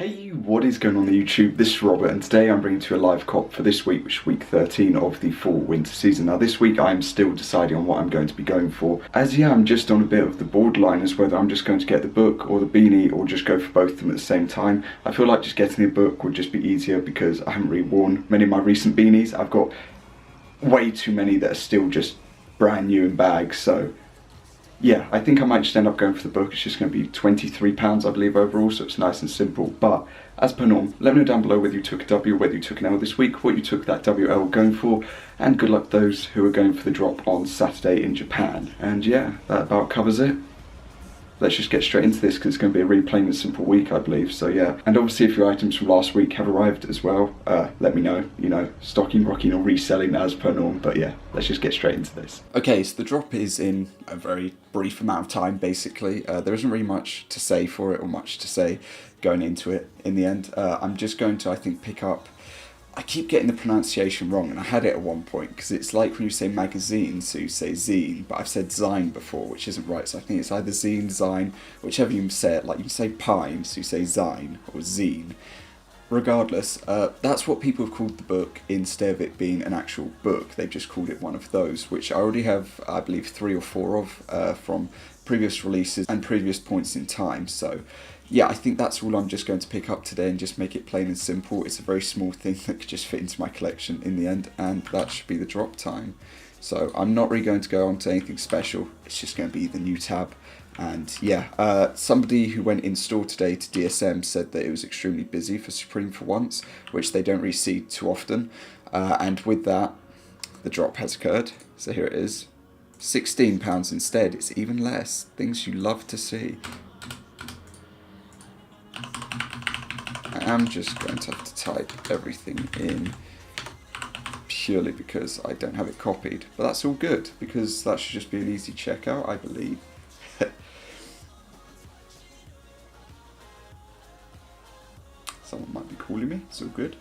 Hey, what is going on the YouTube? This is Robert and today I'm bringing to you a live cop for this week, which is week 13 of the fall winter season. Now this week I'm still deciding on what I'm going to be going for, as I'm just on a bit of the borderline as whether I'm just going to get the book or the beanie or just go for both of them at the same time. I feel like just getting the book would just be easier because I haven't really worn many of my recent beanies. I've got way too many that are still just brand new in bags, so yeah, I think I might just end up going for the book. It's just going to be £23, I believe, overall, so it's nice and simple. But as per norm, let me know down below whether you took a W, whether you took an L this week, what you took that WL going for, and good luck to those who are going for the drop on Saturday in Japan. And yeah, that about covers it. Let's just get straight into this because it's going to be a really plain and simple week, I believe. So yeah, and obviously if your items from last week have arrived as well, let me know, stocking, rocking or reselling as per norm. But yeah, let's just get straight into this. Okay, so the drop is in a very brief amount of time, basically. There isn't really much to say for it or much to say going into it in the end. I'm just going to, I think, pick up, I keep getting the pronunciation wrong, and I had it at one point, because it's like when you say magazine, so you say zine, but I've said zine before, which isn't right, so I think it's either zine, zine, whichever you say it, like you say pine, so you say zine, or zine. Regardless, that's what people have called the book instead of it being an actual book. They've just called it one of those, which I already have, I believe, 3 or 4 of from previous releases and previous points in time, so yeah, I think that's all I'm just going to pick up today and just make it plain and simple. It's a very small thing that could just fit into my collection in the end, and that should be the drop time. So I'm not really going to go on to anything special. It's just going to be the new tab. And yeah, somebody who went in store today to DSM said that it was extremely busy for Supreme for once, which they don't really see too often. And with that, the drop has occurred. So here it is. £16 instead. It's even less. Things you love to see. I'm just going to have to type everything in purely because I don't have it copied. But that's all good because that should just be an easy checkout, I believe. Someone might be calling me, it's all good.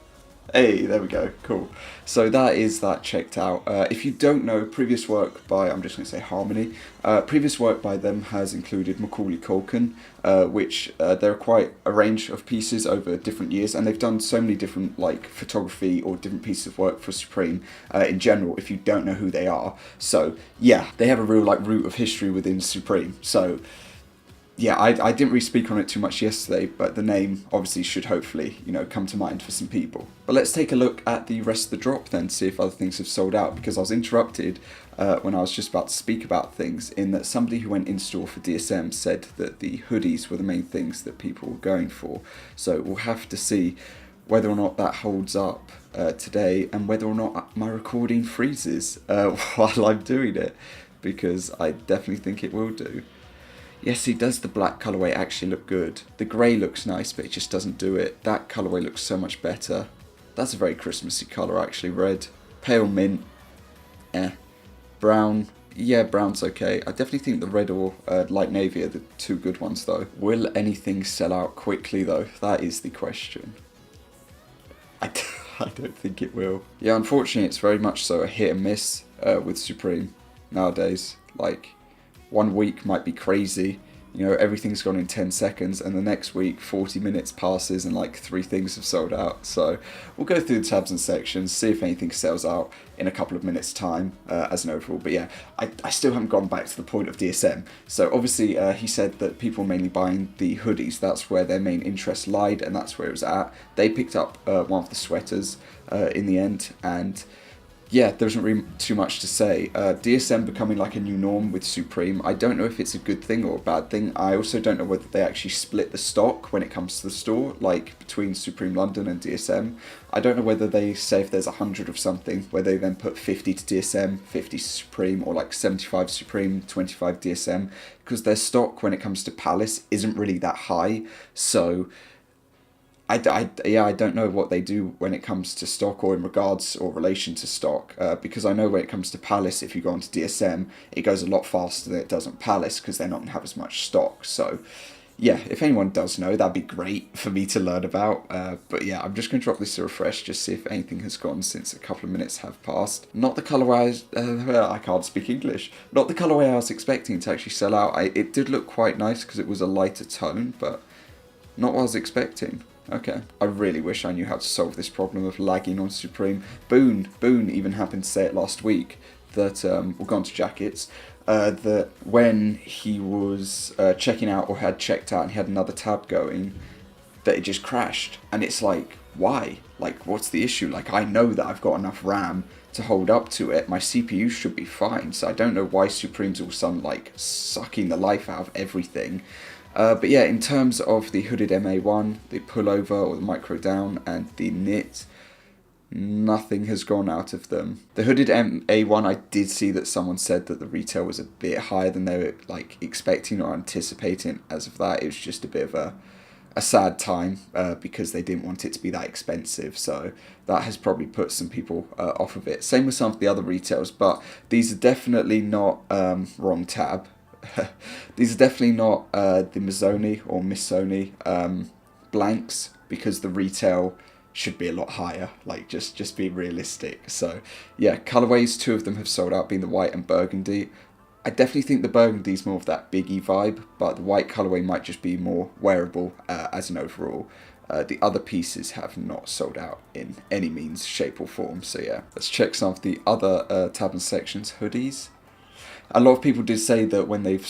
Hey, there we go, cool. So that is that checked out. If you don't know, previous work by, I'm just going to say Harmony, previous work by them has included Macaulay Culkin, which there are quite a range of pieces over different years, and they've done so many different like photography or different pieces of work for Supreme in general, if you don't know who they are. So yeah, they have a real like root of history within Supreme. So yeah, I didn't really speak on it too much yesterday, but the name obviously should hopefully, come to mind for some people. But let's take a look at the rest of the drop then, see if other things have sold out, because I was interrupted when I was just about to speak about things, in that somebody who went in store for DSM said that the hoodies were the main things that people were going for. So we'll have to see whether or not that holds up today, and whether or not my recording freezes while I'm doing it, because I definitely think it will do. Yes, he does the black colourway actually look good. The grey looks nice, but it just doesn't do it. That colourway looks so much better. That's a very Christmassy colour actually, red. Pale mint, brown, yeah, brown's okay. I definitely think the red or light navy are the 2 good ones though. Will anything sell out quickly though? That is the question. I don't think it will. Yeah, unfortunately it's very much so a hit and miss with Supreme nowadays. Like, 1 week might be crazy, everything's gone in 10 seconds, and the next week 40 minutes passes and like 3 things have sold out. So we'll go through the tabs and sections, see if anything sells out in a couple of minutes time as an overall. But yeah, I still haven't gone back to the point of DSM. So obviously he said that people were mainly buying the hoodies, that's where their main interest lied, and that's where it was at. They picked up one of the sweaters in the end, and yeah, there isn't really too much to say. DSM becoming like a new norm with Supreme. I don't know if it's a good thing or a bad thing. I also don't know whether they actually split the stock when it comes to the store, like between Supreme London and DSM. I don't know whether they say if there's 100 of something, where they then put 50 to DSM, 50 to Supreme, or like 75 Supreme, 25 DSM, because their stock when it comes to Palace isn't really that high. So I don't know what they do when it comes to stock or in regards or relation to stock, because I know when it comes to Palace, if you go onto DSM, it goes a lot faster than it does on Palace because they're not going to have as much stock. So yeah, if anyone does know, that'd be great for me to learn about. But yeah, I'm just going to drop this to refresh, just see if anything has gone since a couple of minutes have passed. Not the colourway I can't speak English. Not the colourway I was expecting to actually sell out. It did look quite nice because it was a lighter tone, but not what I was expecting. Okay. I really wish I knew how to solve this problem of lagging on Supreme. Boone even happened to say it last week that, we'll go on to jackets, that when he was checking out or had checked out and he had another tab going, that it just crashed. And it's like, why? Like, what's the issue? Like, I know that I've got enough RAM to hold up to it. My CPU should be fine, so I don't know why Supreme's all of a sudden, like, sucking the life out of everything. But yeah, in terms of the hooded MA1, the pullover or the micro down, and the knit, nothing has gone out of them. The hooded MA1, I did see that someone said that the retail was a bit higher than they were like expecting or anticipating. As of that, it was just a bit of a sad time because they didn't want it to be that expensive, so that has probably put some people off of it. Same with some of the other retails, but these are definitely not wrong tab. These are definitely not the Missoni or Missoni blanks, because the retail should be a lot higher. Like, just be realistic. So yeah, colorways, 2 of them have sold out, being the white and burgundy. I definitely think the burgundy is more of that biggie vibe, but the white colorway might just be more wearable as an overall. The other pieces have not sold out in any means, shape or form. So yeah, let's check some of the other tab and sections. Hoodies. A lot of people did say that when they've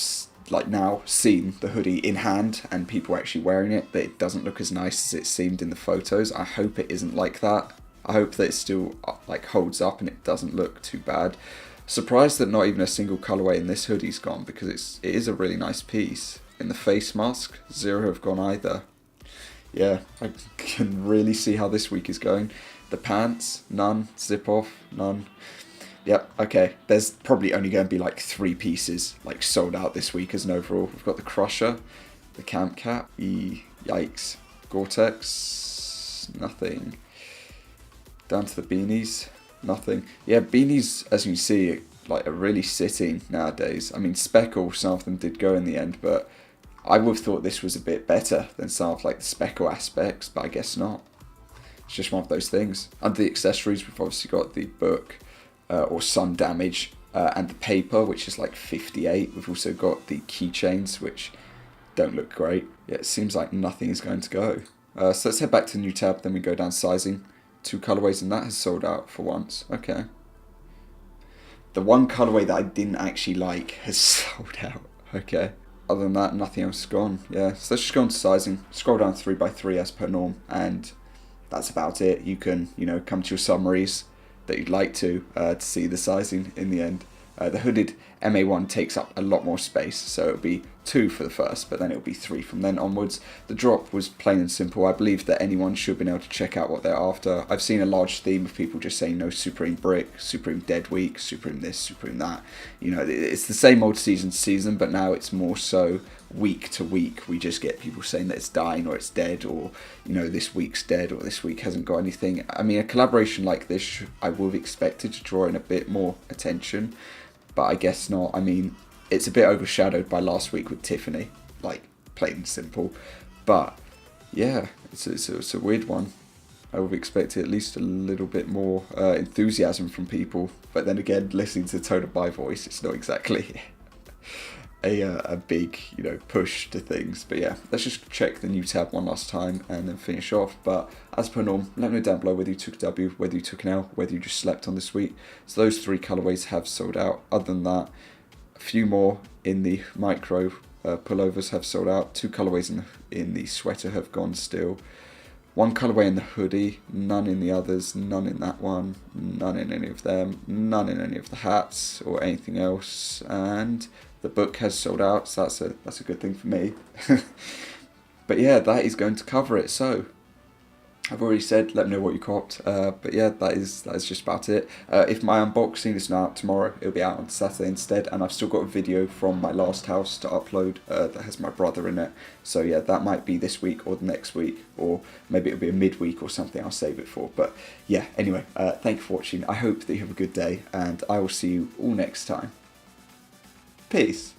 like now seen the hoodie in hand and people actually wearing it, that it doesn't look as nice as it seemed in the photos. I hope it isn't like that. I hope that it still like holds up and it doesn't look too bad. Surprised that not even a single colorway in this hoodie's gone, because it is a really nice piece. In the face mask, 0 have gone either. Yeah, I can really see how this week is going. The pants, none. Zip off, none. Yep, okay, there's probably only going to be like 3 pieces like sold out this week as an overall. We've got the Crusher, the Camp Cap, yikes, Gore-Tex, nothing. Down to the beanies, nothing. Yeah, beanies, as you can see, like are really sitting nowadays. I mean, Speckle, some of them did go in the end, but I would have thought this was a bit better than some of like the Speckle aspects, but I guess not. It's just one of those things. Under the accessories, we've obviously got the book, or sun damage, and the paper, which is like 58. We've also got the keychains, which don't look great. Yeah, it seems like nothing is going to go. So let's head back to the new tab, then we go down sizing. 2 colorways, and that has sold out for once. Okay. The one colorway that I didn't actually like has sold out. Okay. Other than that, nothing else has gone. Yeah, so let's just go on to sizing. Scroll down 3x3 as per norm, and that's about it. You can, come to your summaries that you'd like to see the sizing in the end. The hooded MA1 takes up a lot more space, so it'll be 2 for the first, but then it'll be 3 from then onwards. The drop was plain and simple. I believe that anyone should be able to check out what they're after. I've seen a large theme of people just saying no Supreme Brick, Supreme Dead Week, Supreme this, Supreme that. It's the same old season to season, but now it's more so week to week. We just get people saying that it's dying or it's dead, or this week's dead, or this week hasn't got anything. I mean, a collaboration like this I would have expected to draw in a bit more attention, but I guess not. I mean, it's a bit overshadowed by last week with Tiffany, like, plain and simple. But yeah, it's a weird one. I would have expected at least a little bit more enthusiasm from people, but then again, listening to the tone of my voice, it's not exactly a big push to things. But yeah, let's just check the new tab one last time and then finish off. But as per norm, let me know down below whether you took a W, whether you took an L, whether you just slept on this week. So those 3 colorways have sold out. Other than that, a few more in the micro pullovers have sold out. 2 colorways in the sweater have gone still. 1 colorway in the hoodie, none in the others, none in that one, none in any of them, none in any of the hats or anything else. And the book has sold out, so that's a good thing for me. But yeah, that is going to cover it. So I've already said, let me know what you copped. But yeah, that is just about it. If my unboxing is not out tomorrow, it'll be out on Saturday instead. And I've still got a video from my last house to upload that has my brother in it. So yeah, that might be this week or the next week, or maybe it'll be a midweek or something. I'll save it for. But yeah, anyway, thank you for watching. I hope that you have a good day, and I will see you all next time. Peace.